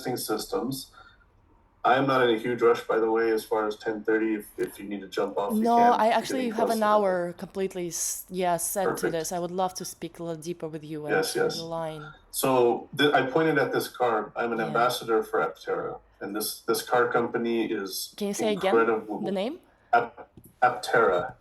testing systems. I am not in a huge rush, by the way, as far as 10:30. If you need to jump off, you No, can. I We're actually getting have close an to the end. hour completely, yeah, set to Perfect. this. I would love to speak a little deeper with you and Yes, through the yes. line. So I pointed at this car. I'm an Yeah. ambassador for Aptera, and this car company is Can you say again the incredible. name? Aptera, Aptera.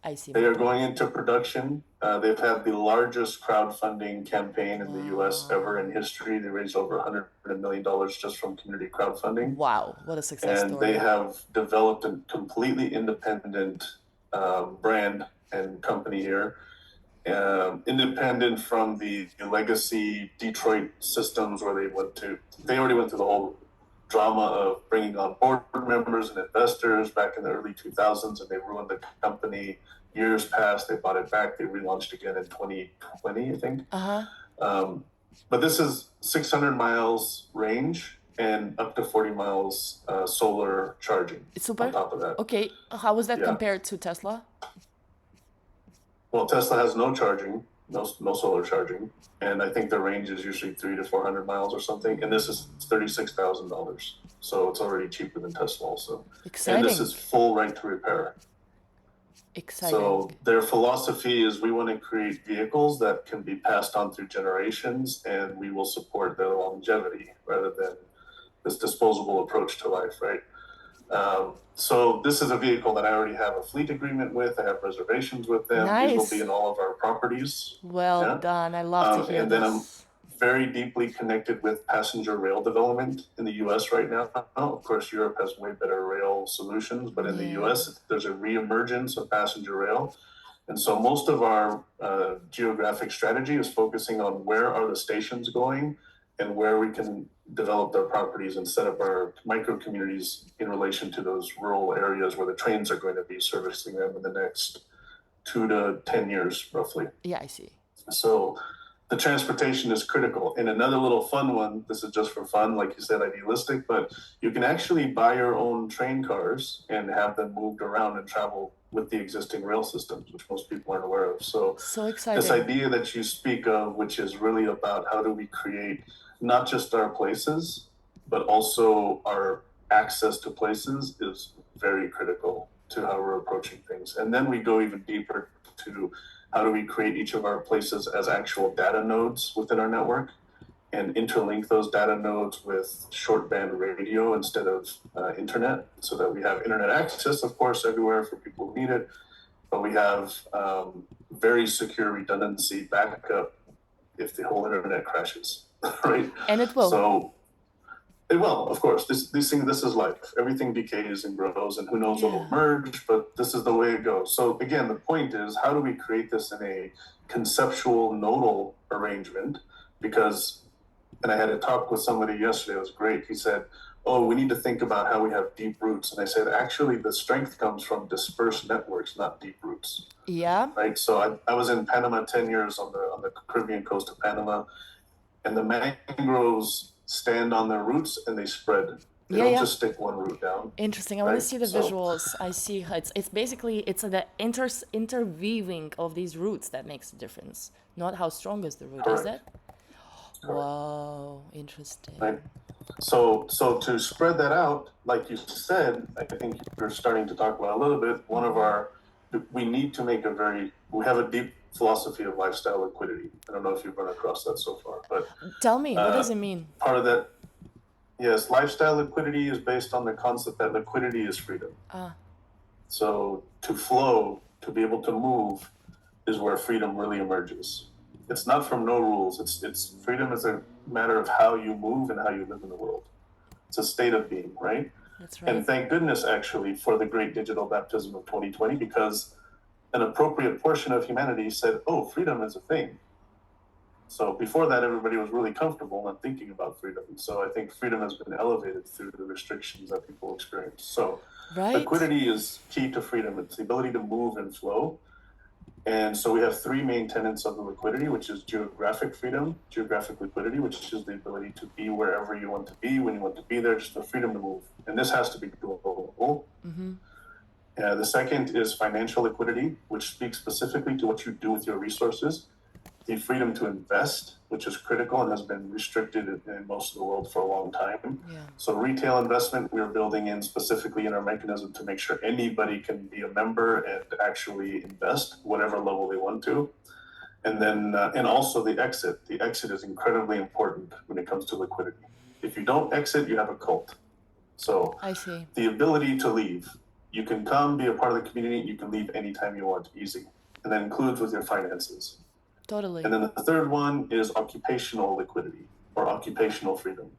I see They my are going point. into production. They've had the largest crowdfunding campaign in the U.S. ever in Wow. history. They raised over $100 million just from community crowdfunding, Wow, what a success and they story. have developed a completely independent brand and company here, independent from the legacy Detroit systems where they already went through the whole drama of bringing on board members and investors back in the early 2000s, and they ruined the company. Years passed, they bought it back, they relaunched again in 2020, I think. Uh-huh. But this is 600 miles range and up to 40 miles solar charging It's on super. top of that. Okay, how was that Yeah. compared to Tesla? Well, Tesla has no charging, no solar charging, and I think the range is usually 300 to 400 miles or something. And this is $36,000, so it's already cheaper than Tesla also. And this is Exciting. full right to repair. Exciting. So their philosophy is we want to create vehicles that can be passed on through generations, and we will support their longevity rather than this disposable approach to life, right? So this is a vehicle that I already have a fleet agreement with. I have reservations with them. These will be Nice. in all of our properties. Well Yeah. done. I love to hear And then I'm this. very deeply connected with passenger rail development in the US right now. Of course, Europe has way better rail solutions, but in the Yeah. US, there's a reemergence of passenger rail. And so most of our geographic strategy is focusing on where are the stations going and where we can develop their properties and set up our micro communities in relation to those rural areas where the trains are going to be servicing them in the next 2 to 10 years, roughly. Yeah, I see. So the transportation is critical. And another little fun one, this is just for fun, like you said, idealistic, but you can actually buy your own train cars and have them moved around and travel with the existing rail systems, which most people aren't aware of. So So this exciting. idea that you speak of, which is really about how do we create not just our places, but also our access to places is very critical to how we're approaching things. And then we go even deeper to how do we create each of our places as actual data nodes within our network and interlink those data nodes with short band radio instead of internet, so that we have internet access, of course, everywhere for people who need it, but we have very secure redundancy backup if the whole internet crashes, right? And it will. So it will, of course. This is life. Everything decays and grows, and who knows what will Yeah. emerge, but this is the way it goes. So again, the point is, how do we create this in a conceptual nodal arrangement? Because, and I had a talk with somebody yesterday, it was great. He said, oh, we need to think about how we have deep roots. And I said, actually, the strength comes from dispersed networks, not deep roots, Yeah. right? So I was in Panama 10 years on the Caribbean coast of Panama, and the mangroves stand on their roots and they spread. They Yeah, don't yeah. just stick one root down, Interesting. I want to right? see the So, visuals. I see how it's basically it's the interweaving of these roots that makes the difference. Not how strong is the root, is correct, it? correct, Wow, right? interesting. So to spread that out, like you said, I think you're starting to talk about a little bit. We need to make we have a deep philosophy of lifestyle liquidity. I don't know if you've run across that so far, but Tell me, what does uh, it mean? part of that, yes, lifestyle liquidity is based on the concept that liquidity is freedom. Ah, So to flow, to be able to move, is where freedom really emerges. It's not from no rules. It's freedom is a matter of how you move and how you live in the world. It's a state of being, right? that's And right. thank goodness actually for the great digital baptism of 2020, because an appropriate portion of humanity said, "Oh, freedom is a thing." So before that, everybody was really comfortable not thinking about freedom. So I think freedom has been elevated through the restrictions that people experience. So Right? liquidity is key to freedom. It's the ability to move and flow. And so we have three main tenets of the liquidity, which is geographic freedom, geographic liquidity, which is the ability to be wherever you want to be, when you want to be there, just the freedom to move. And this has to be global. The second is financial liquidity, which speaks specifically to what you do with your resources. the freedom to invest, which is critical and has been restricted in most of the world for a long time. Yeah. So retail investment, we're building in specifically in our mechanism to make sure anybody can be a member and actually invest whatever level they want to. And then, and also the exit. The exit is incredibly important when it comes to liquidity. If you don't exit, you have a cult. So I see. the ability to leave. You can come, be a part of the community, you can leave anytime you want, easy. And that includes with your finances. Totally. And then the third one is occupational liquidity or occupational freedom.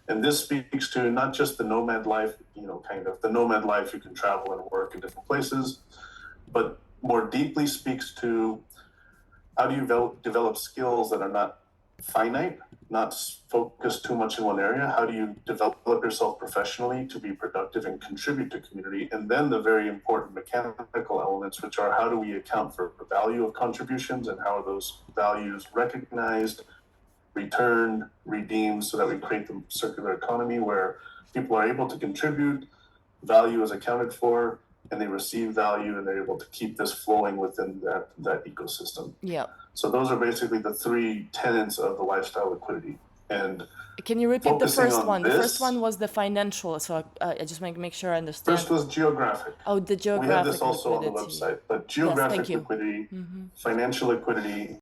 And this speaks to not just the nomad life, kind of the nomad life, you can travel and work in different places, but more deeply speaks to how do you develop skills that are not finite, not focused too much in one area? How do you develop yourself professionally to be productive and contribute to community? And then the very important mechanical elements, which are how do we account for the value of contributions and how are those values recognized, returned, redeemed, so that we create the circular economy where people are able to contribute, value is accounted for, and they receive value and they're able to keep this flowing within that ecosystem. Yeah. So those are basically the three tenets of the lifestyle liquidity. And can you repeat the focusing first on one? The first this- one was the financial, so I just make sure I understand. First was geographic. Oh, the We have geographic this also on the liquidity. website, but geographic thank you. liquidity, financial liquidity,